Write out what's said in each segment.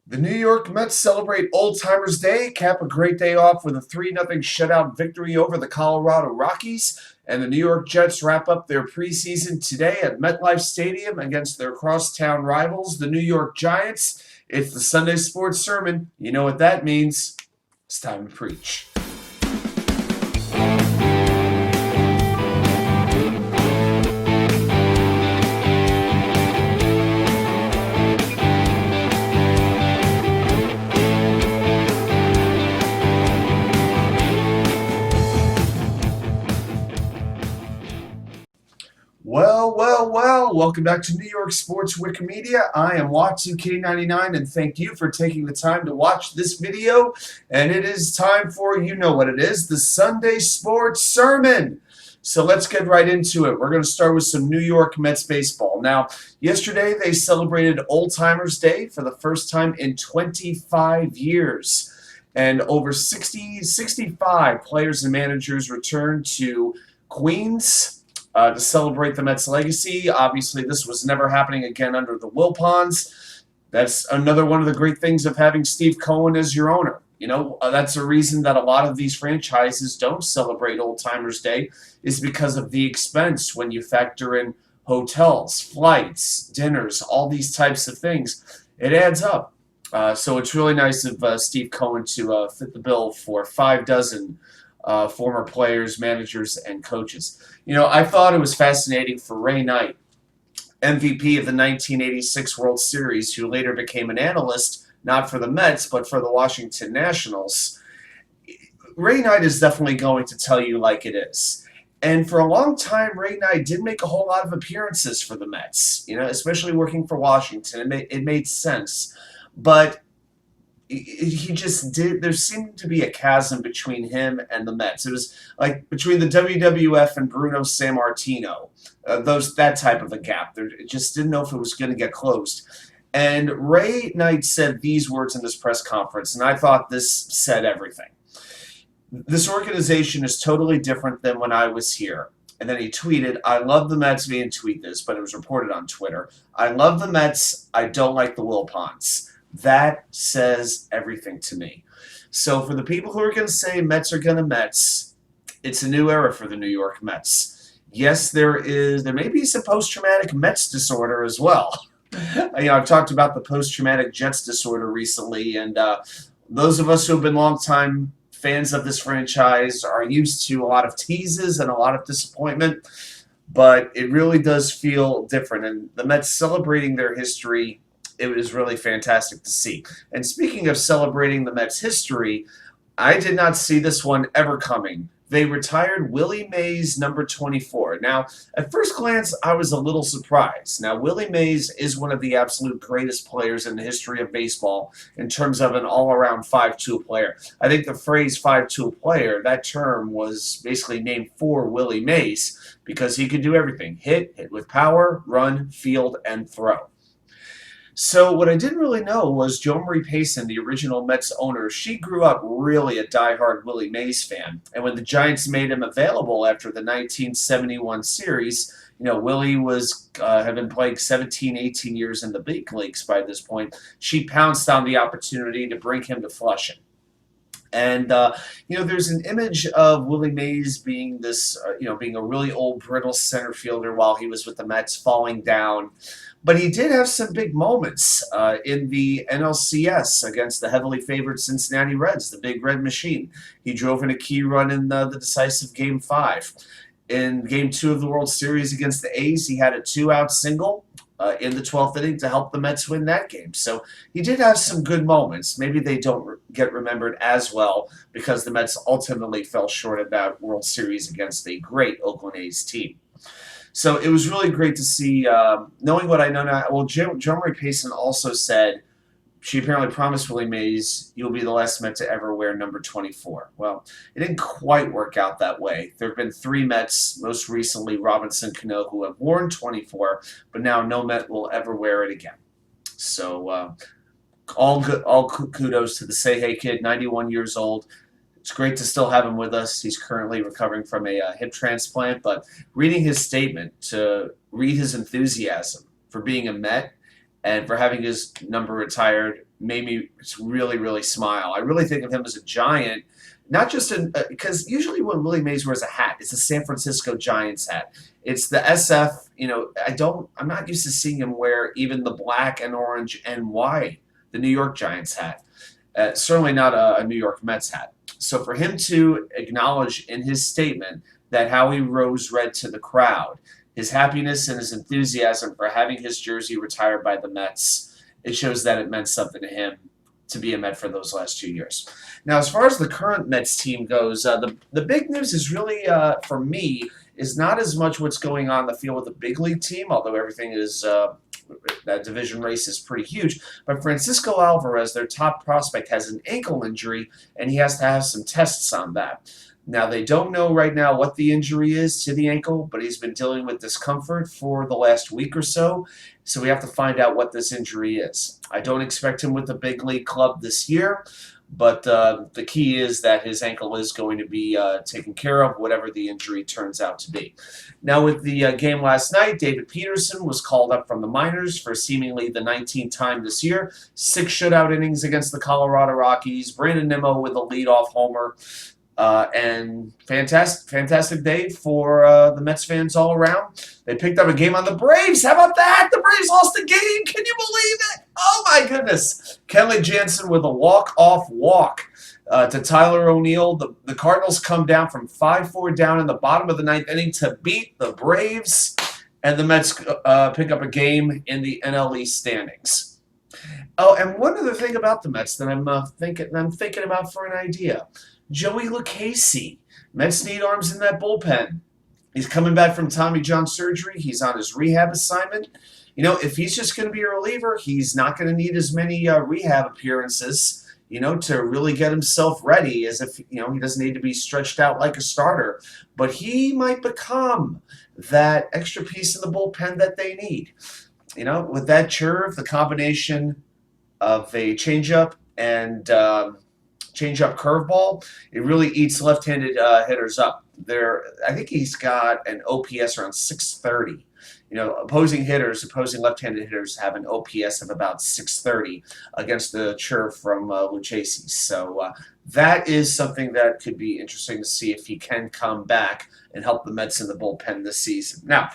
The New York Mets celebrate Old Timers Day, cap a great day off with a 3-0 shutout victory over the Colorado Rockies, and the New York Jets wrap up their preseason today at MetLife Stadium against their crosstown rivals, the New York Giants. It's the Sunday Sports Sermon. You know what that means. It's time to preach. Well. Welcome back to New York Sports Wicker Media. I am Watsu-K99, and thank you for taking the time to watch this video. And it is time for, you know what it is, the Sunday Sports Sermon. So let's get right into it. We're going to start with some New York Mets baseball. Now, yesterday they celebrated Old Timers Day for the first time in 25 years. And over 65 players and managers returned to Queens to celebrate the Mets' legacy. Obviously, this was never happening again under the Wilpons. That's another one of the great things of having Steve Cohen as your owner. You know, that's a reason that a lot of these franchises don't celebrate Old Timers Day, is because of the expense when you factor in hotels, flights, dinners, all these types of things. It adds up. So it's really nice of Steve Cohen to fit the bill for 5 dozen former players, managers, and coaches. You know, I thought it was fascinating for Ray Knight, MVP of the 1986 World Series, who later became an analyst, not for the Mets, but for the Washington Nationals. Ray Knight is definitely going to tell you like it is. And for a long time, Ray Knight did make a whole lot of appearances for the Mets, you know, especially working for Washington. It made sense. But he just did. There seemed to be a chasm between him and the Mets. It was like between the WWF and Bruno Sammartino, that type of a gap. It just didn't know if it was going to get closed. And Ray Knight said these words in this press conference, and I thought this said everything. This organization is totally different than when I was here. And then he tweeted, I love the Mets. He didn't tweet this, but it was reported on Twitter. I love the Mets. I don't like the Wilpons. That says everything to me. So for the people who are going to say Mets are going to Mets, it's a new era for the New York Mets. Yes, there may be some post-traumatic Mets disorder as well. You know, I've talked about the post-traumatic Jets disorder recently, and those of us who have been longtime fans of this franchise are used to a lot of teases and a lot of disappointment, but it really does feel different. And the Mets celebrating their history, it was really fantastic to see. And speaking of celebrating the Mets' history, I did not see this one ever coming. They retired Willie Mays, number 24. Now, at first glance, I was a little surprised. Now, Willie Mays is one of the absolute greatest players in the history of baseball in terms of an all-around 5-tool player. I think the phrase 5-tool player, that term was basically named for Willie Mays because he could do everything. Hit with power, run, field, and throw. So what I didn't really know was Jo Marie Payson, the original Mets owner, she grew up really a diehard Willie Mays fan. And when the Giants made him available after the 1971 series, you know, Willie had been playing 17, 18 years in the big leagues by this point. She pounced on the opportunity to bring him to Flushing. And, you know, there's an image of Willie Mays being this, being a really old, brittle center fielder while he was with the Mets, falling down. But he did have some big moments in the NLCS against the heavily favored Cincinnati Reds, the Big Red Machine. He drove in a key run in the decisive Game 5. In Game 2 of the World Series against the A's, he had a 2-out single in the 12th inning to help the Mets win that game. So he did have some good moments. Maybe they don't get remembered as well because the Mets ultimately fell short of that World Series against a great Oakland A's team. So it was really great to see, knowing what I know now. Well, Jo Marie Payson also said she apparently promised Willie Mays, you'll be the last Met to ever wear number 24. Well, it didn't quite work out that way. There have been 3 Mets, most recently Robinson Cano, who have worn 24, but now no Met will ever wear it again. So all kudos to the Say Hey Kid, 91 years old. It's great to still have him with us. He's currently recovering from a hip transplant, but reading his statement, to read his enthusiasm for being a Met and for having his number retired made me really, really smile. I really think of him as a Giant, not just because usually when Willie Mays wears a hat, it's a San Francisco Giants hat. It's the SF. I'm not used to seeing him wear even the black and orange and white, the New York Giants hat. Certainly not a New York Mets hat. So for him to acknowledge in his statement that Howie rose red to the crowd, his happiness and his enthusiasm for having his jersey retired by the Mets, it shows that it meant something to him to be a Met for those last 2 years. Now, as far as the current Mets team goes, the big news is really, for me, is not as much what's going on in the field with the big league team, although everything is that division race is pretty huge. But Francisco Alvarez, their top prospect, has an ankle injury, and he has to have some tests on that. Now, they don't know right now what the injury is to the ankle, but he's been dealing with discomfort for the last week or so, so we have to find out what this injury is. I don't expect him with the big league club this year, but the key is that his ankle is going to be taken care of, whatever the injury turns out to be. Now, with the game last night, David Peterson was called up from the minors for seemingly the 19th time this year. 6 shutout innings against the Colorado Rockies. Brandon Nimmo with a leadoff homer. And fantastic day for the Mets fans all around. They picked up a game on the Braves. How about that? The Braves lost the game. Can you believe it? Oh, my goodness. Kenley Jansen with a walk-off walk to Tyler O'Neill. The Cardinals come down from 5-4 down in the bottom of the 9th inning to beat the Braves. And the Mets pick up a game in the NL East standings. Oh, and one other thing about the Mets that I'm thinking about for an idea. Joey Lucchesi. Mets need arms in that bullpen. He's coming back from Tommy John surgery. He's on his rehab assignment. If he's just going to be a reliever, he's not going to need as many rehab appearances, to really get himself ready as if, he doesn't need to be stretched out like a starter. But he might become that extra piece in the bullpen that they need. With that curve, the combination of a changeup and change-up curveball, it really eats left-handed hitters up. I think he's got an OPS around 630. Opposing left-handed hitters have an OPS of about 630 against the curve from Lucchesi. So that is something that could be interesting to see if he can come back and help the Mets in the bullpen this season. Now,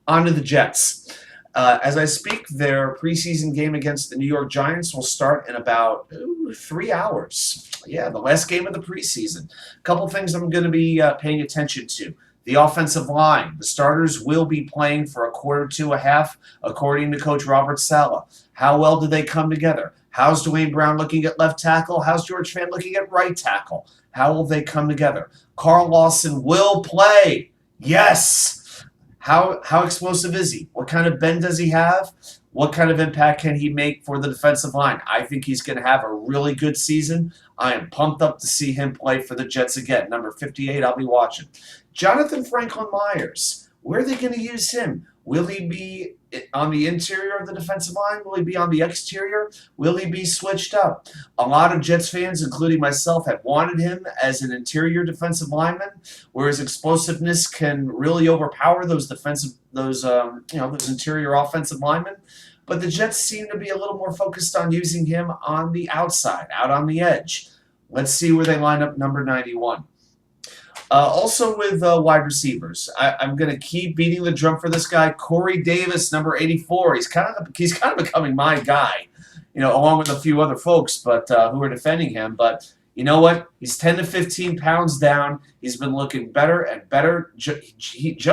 on to the Jets. As I speak, their preseason game against the New York Giants will start in about 3 hours. Yeah, the last game of the preseason. A couple things I'm going to be paying attention to. The offensive line. The starters will be playing for a quarter to a half, according to Coach Robert Saleh. How well do they come together? How's Dwayne Brown looking at left tackle? How's George Fant looking at right tackle? How will they come together? Carl Lawson will play. Yes! How explosive is he? What kind of bend does he have? What kind of impact can he make for the defensive line? I think he's going to have a really good season. I am pumped up to see him play for the Jets again. Number 58, I'll be watching. Jonathan Franklin Myers, where are they going to use him? Will he be on the interior of the defensive line? Will he be on the exterior? Will he be switched up? A lot of Jets fans, including myself, have wanted him as an interior defensive lineman, where his explosiveness can really overpower those interior offensive linemen. But the Jets seem to be a little more focused on using him on the outside, out on the edge. Let's see where they line up number 91. Also with wide receivers, I'm going to keep beating the drum for this guy, Corey Davis, number 84. He's kind of becoming my guy, along with a few other folks, but who are defending him. But you know what? He's 10 to 15 pounds down. He's been looking better and better. Joe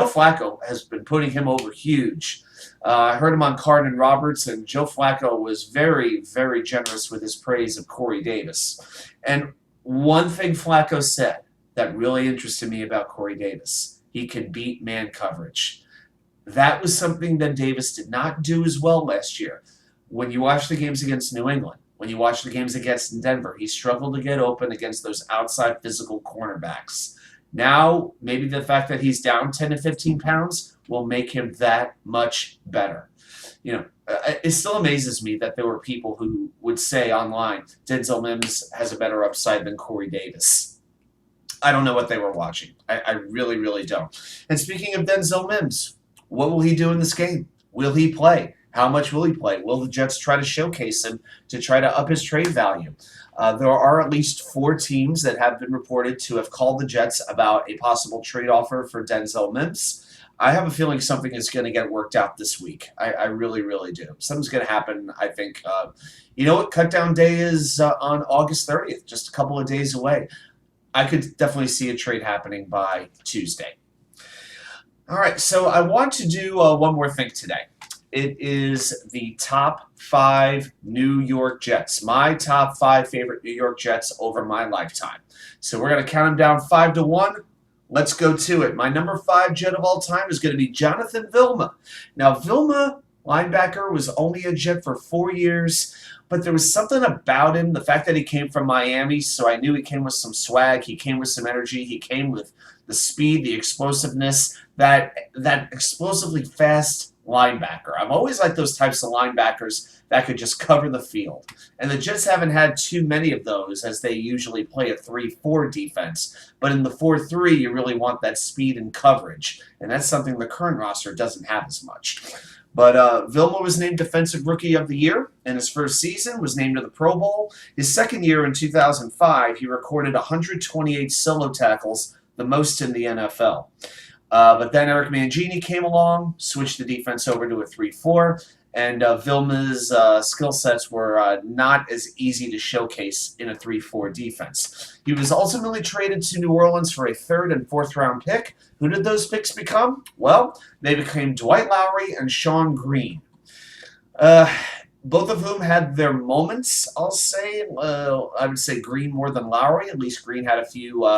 Flacco has been putting him over huge. I heard him on Carden Roberts, and Joe Flacco was very, very generous with his praise of Corey Davis. And one thing Flacco said that really interested me about Corey Davis: he can beat man coverage. That was something that Davis did not do as well last year. When you watch the games against New England, when you watch the games against Denver, he struggled to get open against those outside physical cornerbacks. Now, maybe the fact that he's down 10 to 15 pounds will make him that much better. It still amazes me that there were people who would say online Denzel Mims has a better upside than Corey Davis. I don't know what they were watching. I really, really don't. And speaking of Denzel Mims, what will he do in this game? Will he play? How much will he play? Will the Jets try to showcase him to try to up his trade value? There are at least 4 teams that have been reported to have called the Jets about a possible trade offer for Denzel Mims. I have a feeling something is going to get worked out this week. I really, really do. Something's going to happen, I think. You know what? Cutdown day is on August 30th, just a couple of days away. I could definitely see a trade happening by Tuesday. All right, so I want to do one more thing today. It is the top 5 New York Jets. My top 5 favorite New York Jets over my lifetime. So we're going to count them down 5 to 1. Let's go to it. My number 5 Jet of all time is going to be Jonathan Vilma. Now, Vilma, linebacker, was only a Jet for 4 years, but there was something about him, the fact that he came from Miami, so I knew he came with some swag, he came with some energy, he came with the speed, the explosiveness, that explosively fast linebacker. I've always liked those types of linebackers that could just cover the field. And the Jets haven't had too many of those, as they usually play a 3-4 defense. But in the 4-3, you really want that speed and coverage. And that's something the current roster doesn't have as much. But Vilma was named Defensive Rookie of the Year in his first season, was named to the Pro Bowl. His second year in 2005, he recorded 128 solo tackles, the most in the NFL. But then Eric Mangini came along, switched the defense over to a 3-4, and Vilma's skill sets were not as easy to showcase in a 3-4 defense. He was ultimately traded to New Orleans for a 3rd and 4th round pick. Who did those picks become? Well, they became Dwight Lowry and Sean Green. Both of whom had their moments, I'll say. I would say Green more than Lowry. At least Green had a few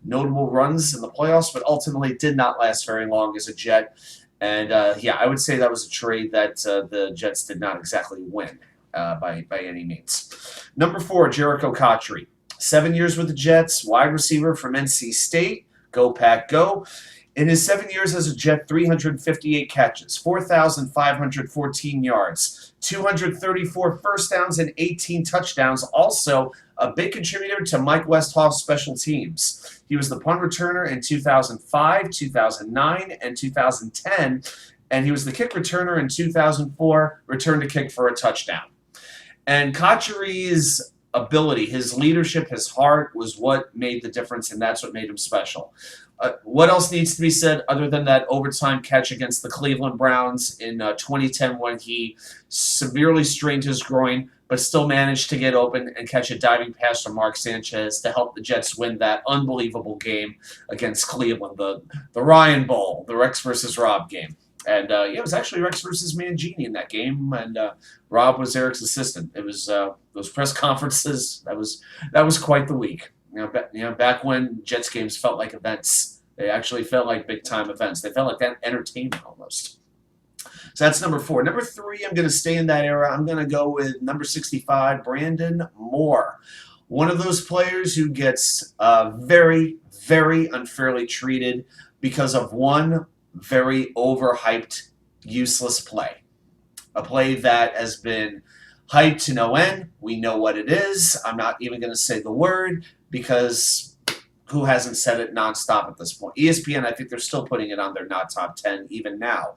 notable runs in the playoffs, but ultimately did not last very long as a Jet. And, yeah, I would say that was a trade that the Jets did not exactly win by any means. Number 4, Jericho Cotchery. 7 years with the Jets, wide receiver from NC State. Go Pack, go. In his 7 years as a Jet, 358 catches, 4,514 yards, 234 first downs, and 18 touchdowns. Also, a big contributor to Mike Westhoff's special teams. He was the punt returner in 2005, 2009, and 2010, and he was the kick returner in 2004, returned a kick for a touchdown. And Cotchery's ability, his leadership, his heart was what made the difference, and that's what made him special. What else needs to be said other than that overtime catch against the Cleveland Browns in 2010 when he severely strained his groin but still managed to get open and catch a diving pass from Mark Sanchez to help the Jets win that unbelievable game against Cleveland, the Ryan Bowl, the Rex versus Rob game. And yeah, it was actually Rex versus Mangini in that game, and Rob was Eric's assistant. It was those press conferences. That was quite the week. Back when Jets games felt like events. They actually felt like big-time events. They felt like that entertainment almost. So that's number 4. Number 3, I'm going to stay in that era. I'm going to go with number 65, Brandon Moore. One of those players who gets very, very unfairly treated because of one very overhyped, useless play. A play that has been hyped to no end. We know what it is. I'm not even going to say the word because who hasn't said it nonstop at this point? ESPN, I think they're still putting it on their not top 10 even now.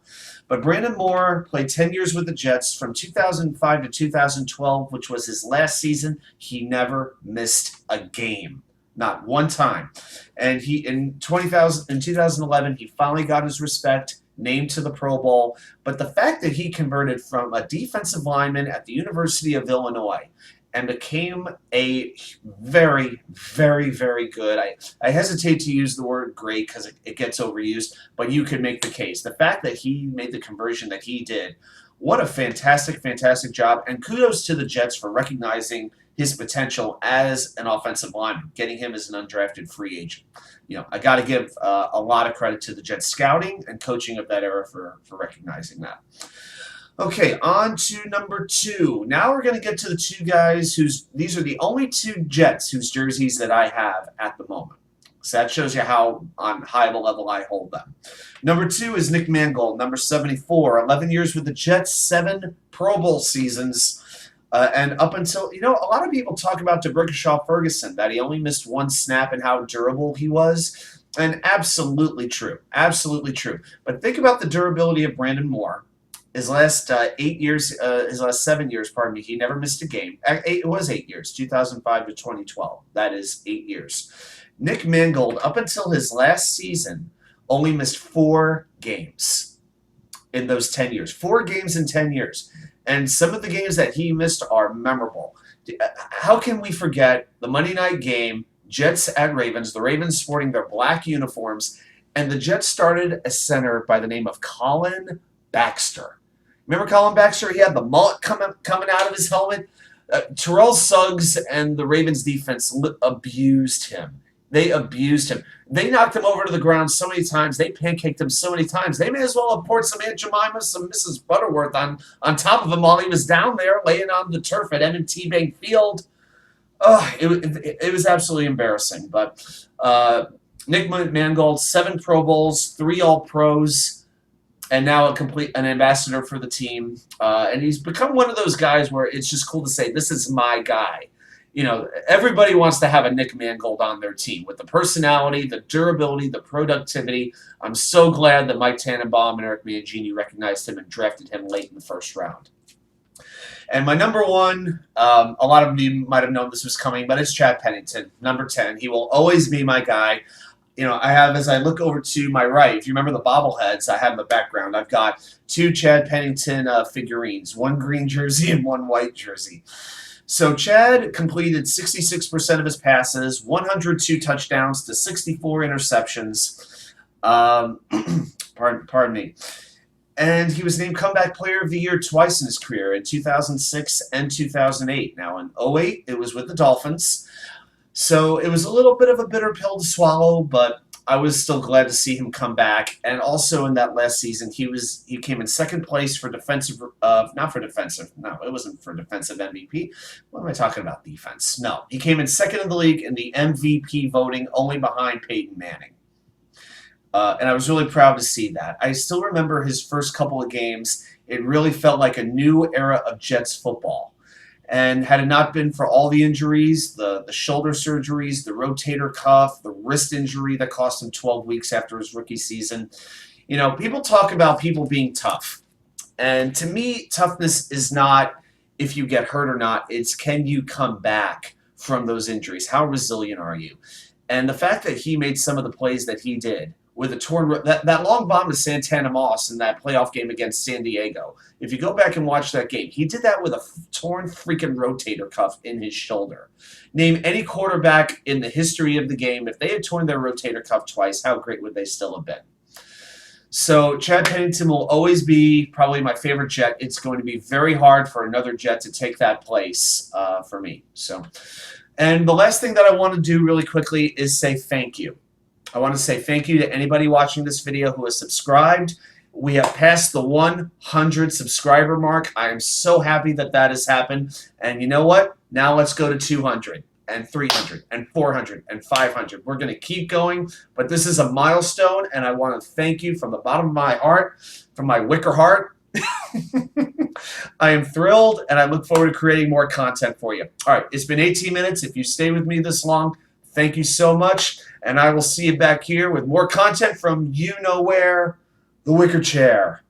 But Brandon Moore played 10 years with the Jets from 2005 to 2012, which was his last season. He never missed a game. Not one time. And he in 2011, he finally got his respect, named to the Pro Bowl. But the fact that he converted from a defensive lineman at the University of Illinois and became a very, very, very good, I hesitate to use the word great because it gets overused, but you could make the case. The fact that he made the conversion that he did, what a fantastic, fantastic job. And kudos to the Jets for recognizing his potential as an offensive lineman, getting him as an undrafted free agent. I got to give a lot of credit to the Jets scouting and coaching of that era for recognizing that. Okay, on to number 2. Now we're going to get to the 2 guys these are the only 2 Jets whose jerseys that I have at the moment. So that shows you how on high of a level I hold them. Number 2 is Nick Mangold, number 74. 11 years with the Jets, 7 Pro Bowl seasons. And up until, a lot of people talk about DeBrickashaw Ferguson, that he only missed 1 snap and how durable he was. And absolutely true. Absolutely true. But think about the durability of Brandon Moore. His last 8 years, his last 7 years, pardon me, he never missed a game. It was 8 years, 2005 to 2012. That is 8 years. Nick Mangold, up until his last season, only missed 4 games in those 10 years. 4 games in 10 years. And some of the games that he missed are memorable. How can we forget the Monday night game, Jets at Ravens, the Ravens sporting their black uniforms, and the Jets started a center by the name of Colin Baxter. Remember Colin Baxter? He had the mullet coming out of his helmet. Terrell Suggs and the Ravens defense abused him. They abused him. They knocked him over to the ground so many times. They pancaked him so many times. They may as well have poured some Aunt Jemima, some Mrs. Butterworth on top of him while he was down there laying on the turf at M&T Bank Field. It was absolutely embarrassing. But Nick Mangold, 7 Pro Bowls, 3 All-Pros, and now an ambassador for the team. And he's become one of those guys where it's just cool to say, this is my guy. You know, everybody wants to have a Nick Mangold on their team with the personality, the durability, the productivity. I'm so glad that Mike Tannenbaum and Eric Mangini recognized him and drafted him late in the first round. And my number one, a lot of you might have known this was coming, but it's Chad Pennington, number 10. He will always be my guy. You know, I have, as I look over to my right, if you remember the bobbleheads I have in the background, I've got 2 Chad Pennington figurines, 1 green jersey and 1 white jersey. So Chad completed 66% of his passes, 102 touchdowns to 64 interceptions. Pardon me. And he was named Comeback Player of the Year twice in his career, in 2006 and 2008. Now, in 2008, it was with the Dolphins. So it was a little bit of a bitter pill to swallow, but I was still glad to see him come back. And also in that last season, he came in second place for defensive, not for defensive. No, it wasn't for defensive MVP. What am I talking about? Defense. No, he came in second in the league in the MVP voting, only behind Peyton Manning. And I was really proud to see that. I still remember his first couple of games. It really felt like a new era of Jets football. And had it not been for all the injuries, the shoulder surgeries, the rotator cuff, the wrist injury that cost him 12 weeks after his rookie season, you know, people talk about people being tough. And to me, toughness is not if you get hurt or not. It's can you come back from those injuries? How resilient are you? And the fact that he made some of the plays that he did, with a torn that long bomb to Santana Moss in that playoff game against San Diego. If you go back and watch that game, he did that with a torn freaking rotator cuff in his shoulder. Name any quarterback in the history of the game, if they had torn their rotator cuff twice, how great would they still have been? So Chad Pennington will always be probably my favorite Jet. It's going to be very hard for another Jet to take that place for me. And the last thing that I want to do really quickly is say thank you. I want to say thank you to anybody watching this video who has subscribed. We have passed the 100 subscriber mark. I am so happy that that has happened. And you know what? Now let's go to 200 and 300 and 400 and 500. We're going to keep going, but this is a milestone, and I want to thank you from the bottom of my heart, from my wicker heart. I am thrilled, and I look forward to creating more content for you. All right, it's been 18 minutes. If you stay with me this long, thank you so much. And I will see you back here with more content from you know where, the Wicker Chair.